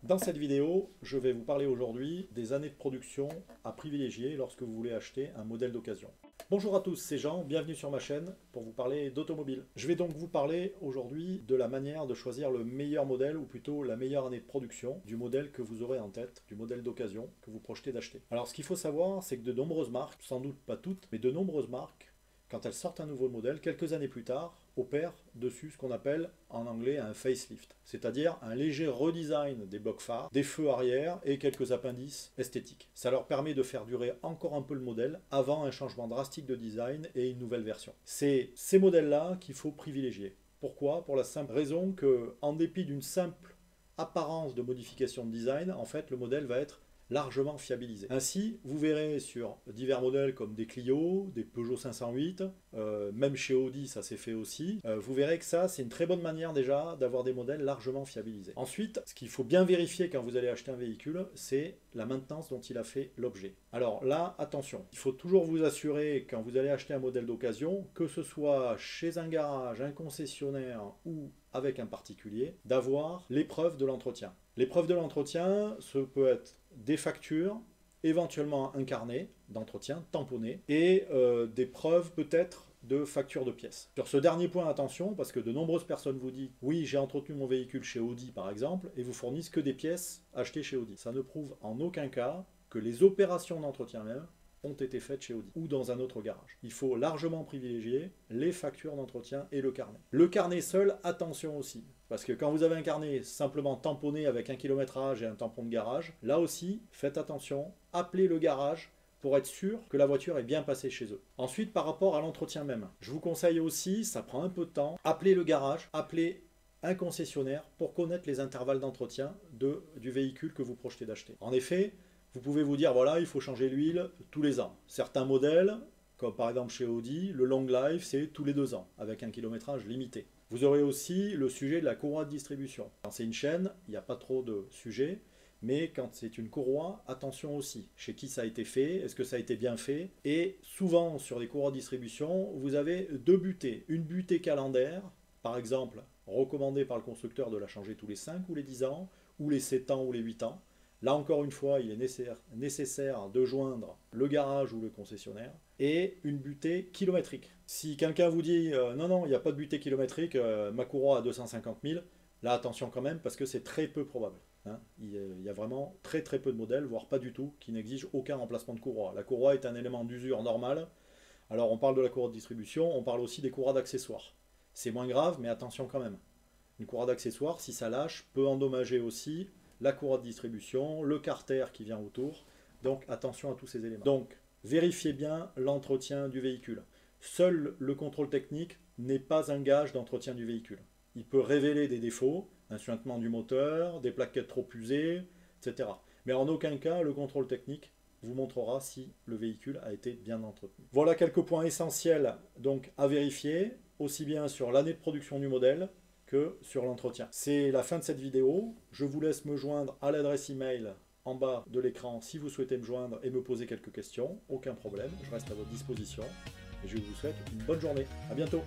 Dans cette vidéo, je vais vous parler aujourd'hui des années de production à privilégier lorsque vous voulez acheter un modèle d'occasion. Bonjour à tous, c'est Jean, bienvenue sur ma chaîne pour vous parler d'automobile. Je vais donc vous parler aujourd'hui de la manière de choisir le meilleur modèle, ou plutôt la meilleure année de production du modèle que vous aurez en tête, du modèle d'occasion que vous projetez d'acheter. Alors ce qu'il faut savoir, c'est que de nombreuses marques, sans doute pas toutes, mais de nombreuses marques, quand elles sortent un nouveau modèle, quelques années plus tard, opèrent dessus ce qu'on appelle en anglais un facelift, c'est-à-dire un léger redesign des blocs phares, des feux arrière et quelques appendices esthétiques. Ça leur permet de faire durer encore un peu le modèle avant un changement drastique de design et une nouvelle version. C'est ces modèles-là qu'il faut privilégier. Pourquoi? Pour la simple raison que, en dépit d'une simple apparence de modification de design, en fait, le modèle va être largement fiabilisé. Ainsi, vous verrez sur divers modèles comme des Clio, des Peugeot 508, même chez Audi ça s'est fait aussi, vous verrez que ça c'est une très bonne manière déjà d'avoir des modèles largement fiabilisés. Ensuite, ce qu'il faut bien vérifier quand vous allez acheter un véhicule, c'est la maintenance dont il a fait l'objet. Alors là, attention, il faut toujours vous assurer quand vous allez acheter un modèle d'occasion, que ce soit chez un garage, un concessionnaire ou avec un particulier, d'avoir l'épreuve de l'entretien. L'épreuve de l'entretien, ce peut être des factures, éventuellement un carnet d'entretien tamponné et des preuves peut-être de factures de pièces. Sur ce dernier point, attention, parce que de nombreuses personnes vous disent « Oui, j'ai entretenu mon véhicule chez Audi par exemple » et vous fournissent que des pièces achetées chez Audi. Ça ne prouve en aucun cas que les opérations d'entretien même ont été faites chez Audi ou dans un autre garage. Il faut largement privilégier les factures d'entretien et le carnet. Le carnet seul, attention aussi, parce que quand vous avez un carnet simplement tamponné avec un kilométrage et un tampon de garage, là aussi, faites attention, appelez le garage pour être sûr que la voiture est bien passée chez eux. Ensuite, par rapport à l'entretien même, je vous conseille aussi, ça prend un peu de temps, appelez le garage, appelez un concessionnaire pour connaître les intervalles d'entretien du véhicule que vous projetez d'acheter. En effet, vous pouvez vous dire, voilà, il faut changer l'huile tous les ans. Certains modèles, comme par exemple chez Audi, le long life, c'est tous les 2 ans, avec un kilométrage limité. Vous aurez aussi le sujet de la courroie de distribution. Quand c'est une chaîne, il n'y a pas trop de sujets, mais quand c'est une courroie, attention aussi. Chez qui ça a été fait, est-ce que ça a été bien fait? Et souvent, sur les courroies de distribution, vous avez 2 butées. Une butée calendaire, par exemple, recommandée par le constructeur de la changer tous les 5 ou les 10 ans, ou les 7 ans ou les 8 ans. Là encore une fois, il est nécessaire de joindre le garage ou le concessionnaire et une butée kilométrique. Si quelqu'un vous dit non, non, il n'y a pas de butée kilométrique, ma courroie à 250 000, là attention quand même parce que c'est très peu probable. Hein. Il y a vraiment très peu de modèles, voire pas du tout, qui n'exigent aucun remplacement de courroie. La courroie est un élément d'usure normal. Alors on parle de la courroie de distribution, on parle aussi des courroies d'accessoires. C'est moins grave, mais attention quand même. Une courroie d'accessoires, si ça lâche, peut endommager aussi la courroie de distribution, le carter qui vient autour. Donc attention à tous ces éléments. Donc vérifiez bien l'entretien du véhicule. Seul le contrôle technique n'est pas un gage d'entretien du véhicule. Il peut révéler des défauts, un suintement du moteur, des plaquettes trop usées, etc. Mais en aucun cas le contrôle technique vous montrera si le véhicule a été bien entretenu. Voilà quelques points essentiels donc à vérifier, aussi bien sur l'année de production du modèle que sur l'entretien. C'est la fin de cette vidéo. Je vous laisse me joindre à l'adresse email en bas de l'écran si vous souhaitez me joindre et me poser quelques questions. Aucun problème, je reste à votre disposition. Et je vous souhaite une bonne journée. À bientôt.